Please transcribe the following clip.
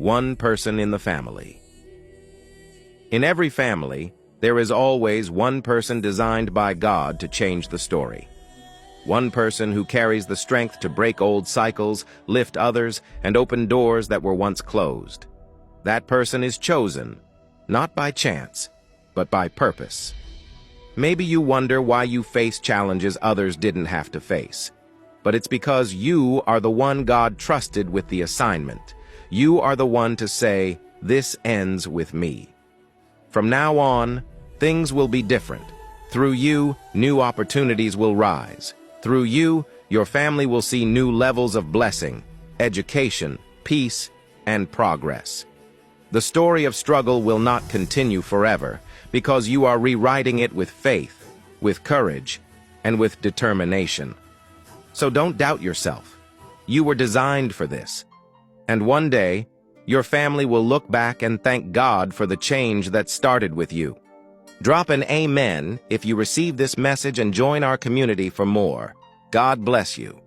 one person in the family. In every family, there is always one person designed by God to change the story. One person who carries the strength to break old cycles, lift others, and open doors that were once closed. That person is chosen, not by chance, but by purpose. Maybe you wonder why you face challenges others didn't have to face. But it's because you are the one God trusted with the assignment. You are the one to say, "This ends with me." From now on, things will be different. Through you, new opportunities will rise. Through you, your family will see new levels of blessing, education, peace, and progress. The story of struggle will not continue forever because you are rewriting it with faith, with courage, and with determination. So don't doubt yourself. You were designed for this. And one day, your family will look back and thank God for the change that started with you. Drop an amen if you receive this message and join our community for more. God bless you.